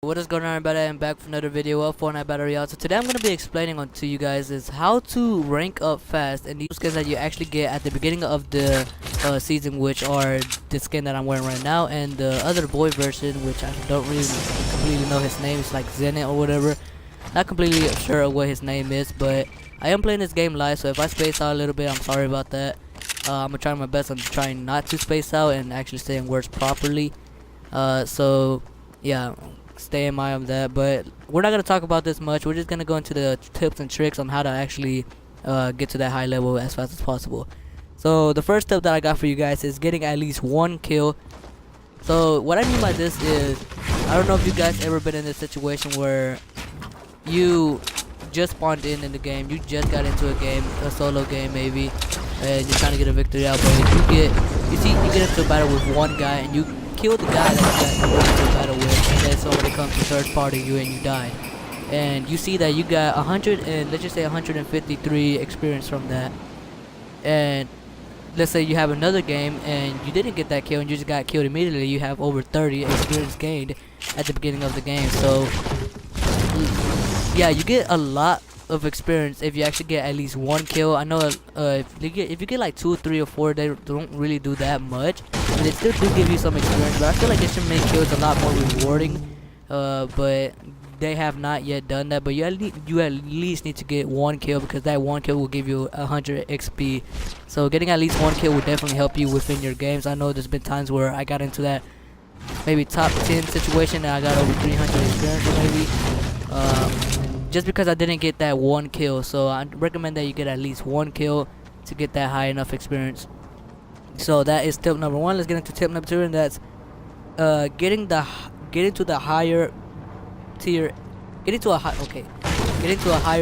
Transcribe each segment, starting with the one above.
What is going on, everybody? I'm back for another video of Fortnite Battle Royale. So today I'm going to be explaining to you guys is how to rank up fast and these skins that you actually get at the beginning of the season, which are the skin that I'm wearing right now and the other boy version, which I don't really completely know his name. It's like Zenit or whatever. Not completely sure of what his name is, but I am playing this game live, so if I space out a little bit, I'm sorry about that. I'm going to try my best on trying not to space out and actually saying words properly. So yeah, stay in mind of that, but we're not going to talk about this much. We're just going to go into the tips and tricks on how to actually get to that high level as fast as possible. So the first tip that I got for you guys is getting at least one kill. So what I mean by this is, I don't know if you guys ever been in this situation where you just spawned in the game, you just got into a game, a solo game maybe, and you're trying to get a victory out, but you get into a battle with one guy and you kill the guy that you got into a battle with, and then somebody comes to third party you and you die, and you see that you got 100 and let's just say 153 experience from that, and let's say you have another game and you didn't get that kill and you just got killed immediately, you have over 30 experience gained at the beginning of the game. So yeah, you get a lot of experience if you actually get at least one kill. I know if you get like 2, 3, or 4, they don't really do that much, and they still do give you some experience, but I feel like it should make kills a lot more rewarding, but they have not yet done that. But you at least need to get one kill, because that one kill will give you 100 XP. So getting at least one kill will definitely help you within your games. I know there's been times where I got into that maybe top 10 situation and I got over 300 experience, or maybe just because I didn't get that one kill. So I recommend that you get at least one kill to get that high enough experience. So that is tip number 1. Let's get into tip number 2, and that's getting to the higher tier, getting to a higher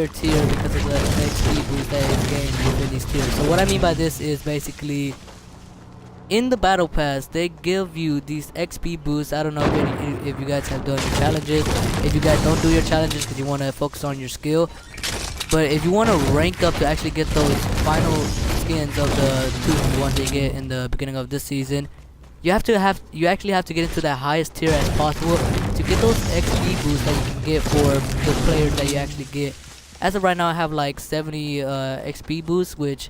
tier because of the XP boost that is gained within these tiers. So what I mean by this is basically, in the battle pass they give you these XP boosts. I don't know if you guys have done your challenges. If you guys don't do your challenges because you want to focus on your skill, but if you want to rank up to actually get those final skins of the 2 ones that you get in the beginning of this season, you actually have to get into that highest tier as possible to get those XP boosts that you can get for the players that you actually get. As of right now, I have like 70 XP boosts, which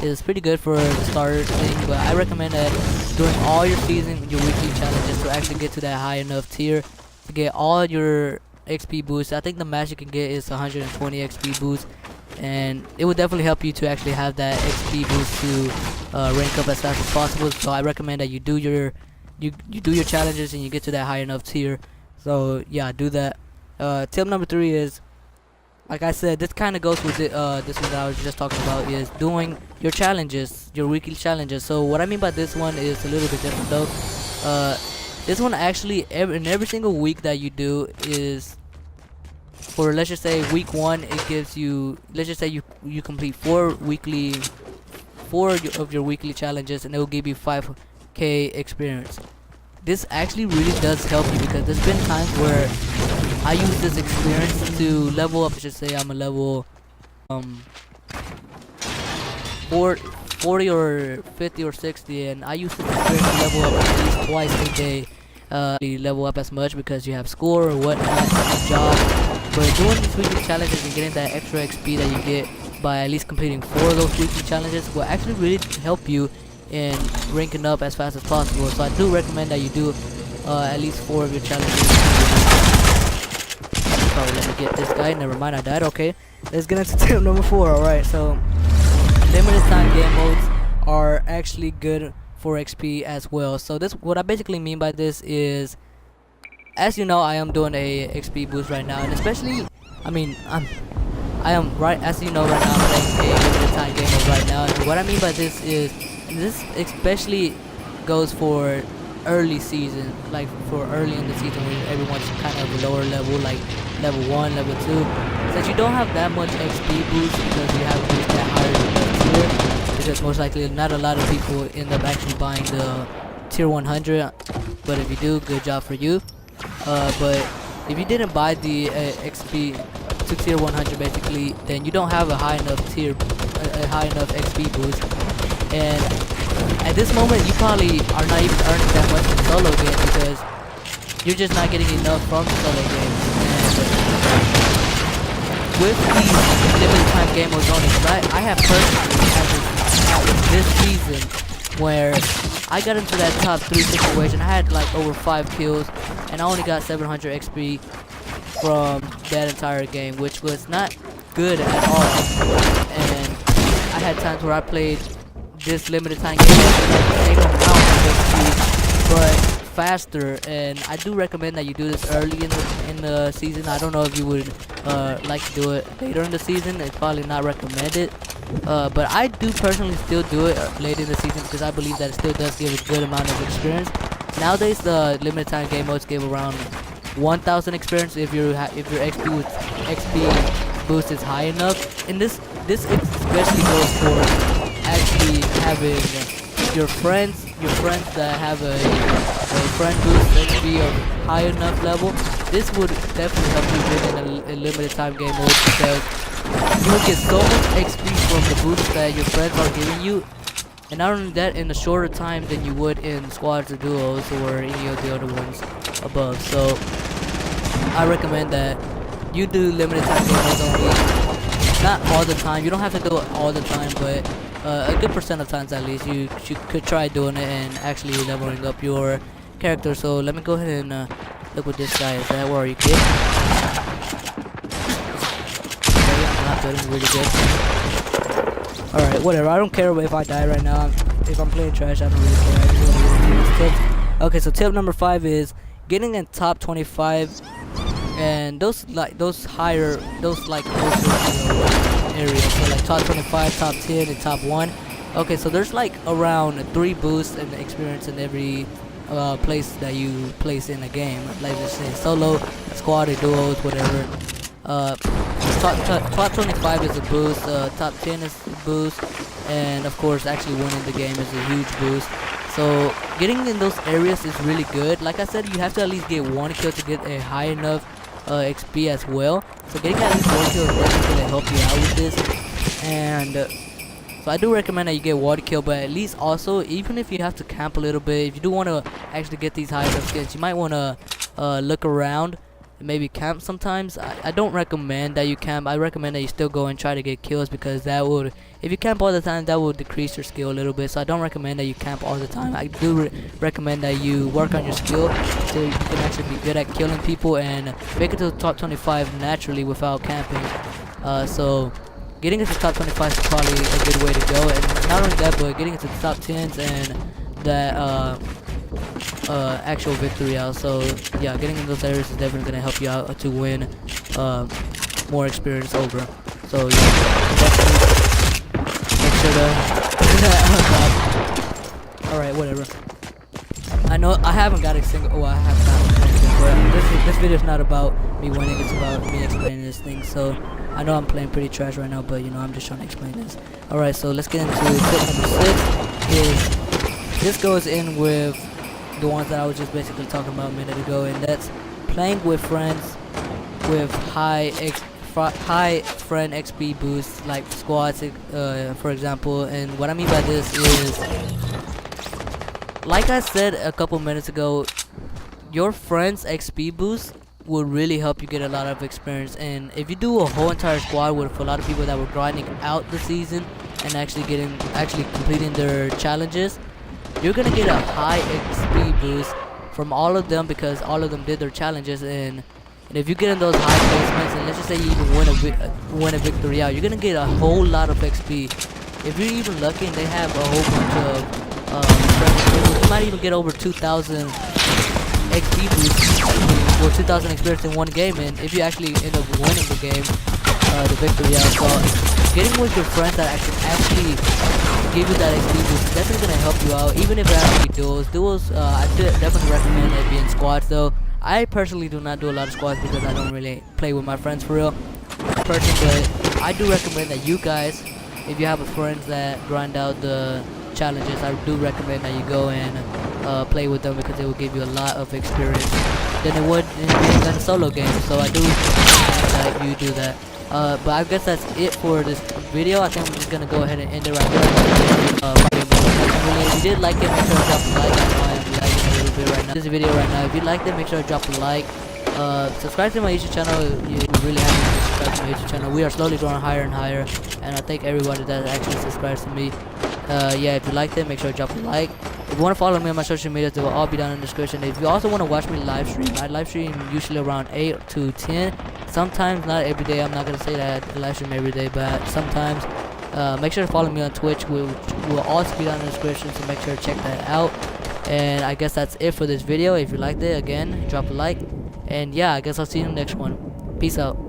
is pretty good for the starter thing, but I recommend that doing all your season, your weekly challenges, to actually get to that high enough tier to get all your XP boosts. I think the max you can get is 120 XP boosts, and it would definitely help you to actually have that XP boost to rank up as fast as possible. So I recommend that you do your challenges and you get to that high enough tier. So yeah, do that. Tip number 3 is, like I said, this kind of goes with this one that I was just talking about, is doing your challenges, your weekly challenges. So what I mean by this one is a little bit different though. This one actually, in every single week that you do is, for let's just say week 1, it gives you, let's just say you complete 4 of your weekly challenges, and it will give you 5k experience. This actually really does help you, because there's been times where I use this experience to level up. I should say I'm a level 40 or 50 or 60, and I use this experience to level up at least twice a day. Level up as much because you have score or whatnot, job. But doing these weekly challenges and getting that extra XP that you get by at least completing 4 of those weekly challenges will actually really help you in ranking up as fast as possible. So I do recommend that you do at least 4 of your challenges. Sorry, let me get this guy. Never mind, I died. Okay, let's get into tip number 4. Alright, so limited time game modes are actually good for XP as well. So this, what I basically mean by this is, as you know, I am doing a XP boost right now, and especially, I am right, as you know, right now I'm playing a limited time game mode right now. And what I mean by this is, this especially goes for early season, like for early in the season when everyone's kind of a lower level, like level 1, level 2, since you don't have that much XP boost because you haven't reached that higher tier, because most likely not a lot of people end up actually buying the tier 100, but if you do, good job for you. But if you didn't buy the XP to tier 100 basically, then you don't have a high enough XP boost, and at this moment you probably are not even earning that much in solo game, because you're just not getting enough from solo games. And with these limited time game modes only, because I have personally had this season where I got into that top 3 situation. I had like over 5 kills, and I only got 700 XP from that entire game, which was not good at all. And I had times where I played this limited time game with the same amount of XP, but faster. And I do recommend that you do this early in the season. I don't know if you would like to do it later in the season. It's probably not recommended. But I do personally still do it late in the season because I believe that it still does give a good amount of experience. Nowadays, the limited time game modes give around 1,000 experience if your XP boost is high enough. And this especially goes for actually having your friends that have a friend boost XP of high enough level. This would definitely help you win in a limited time game mode because you will get so much XP from the boosts that your friends are giving you, and not only that, in a shorter time than you would in squads or duos or any of the other ones above. So I recommend that you do limited time game modes only. Not all the time. You don't have to do it all the time, but a good percent of times at least you could try doing it and actually leveling up your character. So let me go ahead and look what this guy is at. Where are you, kid? Not good. Really good. Alright, whatever. I don't care if I die right now. If I'm playing trash, I don't really care. I just want to get these tips. Okay, so tip number 5 is getting in top 25, and those higher, like closer areas. So like top 25, top 10, and top 1. Okay, so there's like around 3 boosts and experience in every place that you place in a game. Like just say solo, squad, or duos, whatever. Top 25 is a boost, top 10 is a boost, and of course actually winning the game is a huge boost. So getting in those areas is really good. Like I said, you have to at least get 1 kill to get a high enough XP as well. So getting at least 1 kill is definitely going to help you out with this. And so I do recommend that you get 1 kill, but at least also, even if you have to camp a little bit, if you do want to actually get these high enough skins, you might want to look around and maybe camp sometimes. I don't recommend that you camp. I recommend that you still go and try to get kills, because that would, if you camp all the time, that will decrease your skill a little bit. So I don't recommend that you camp all the time. I do recommend that you work on your skill so you can actually be good at killing people and make it to the top 25 naturally without camping. So getting into the top 25 is probably a good way to go, and not only that, but getting into the top 10s and that actual victory out. So yeah, getting in those areas is definitely gonna help you out to win more experience over. So yeah, definitely make sure to alright, whatever. I know I haven't got a single, oh, I have not, but this video is not about me winning, it's about me explaining this thing. So I know I'm playing pretty trash right now, but you know, I'm just trying to explain this. Alright, so let's get into tip number 6. Is this goes in with the ones that I was just basically talking about a minute ago, and that's playing with friends with high friend XP boosts, like squads, for example. And what I mean by this is, like I said a couple minutes ago, your friends XP boost will really help you get a lot of experience. And if you do a whole entire squad with a lot of people that were grinding out the season and actually completing their challenges, you're gonna get a high XP boost from all of them, because all of them did their challenges. And if you get in those high placements, and let's just say you even win a victory out, you're gonna get a whole lot of XP. If you're even lucky and they have a whole bunch of you might even get over 2,000 XP boosts or 2,000 experience in one game. And if you actually end up winning the game, the victory out, so getting with your friends that actually give you that XP boost is definitely gonna help you out, even if it has to be duos. I definitely recommend it being squads though. I personally do not do a lot of squads because I don't really play with my friends for real, personally. But I do recommend that you guys, if you have friends that grind out the challenges, I do recommend that you go and play with them, because it will give you a lot of experience than it would in a solo game. So I do recommend that you do that. But I guess that's it for this video. I think I'm just gonna go ahead and end it right there. If you did like it, make sure to drop a like. I know I am lagging a little video right now. If you liked it, make sure to drop a like. Subscribe to my YouTube channel. You really have to subscribe to my YouTube channel. We are slowly growing higher and higher, and I thank everybody that actually subscribes to me. Yeah, if you liked it, make sure to drop a like. If you want to follow me on my social medias, they will all be down in the description. If you also want to watch me live stream, I live stream usually around 8 to 10. Sometimes, not every day. I'm not gonna say that I live stream every day, but sometimes. Make sure to follow me on Twitch. Will also be down in the description, so make sure to check that out. And I guess that's it for this video. If you liked it, again, drop a like. And yeah, I guess I'll see you in the next one. Peace out.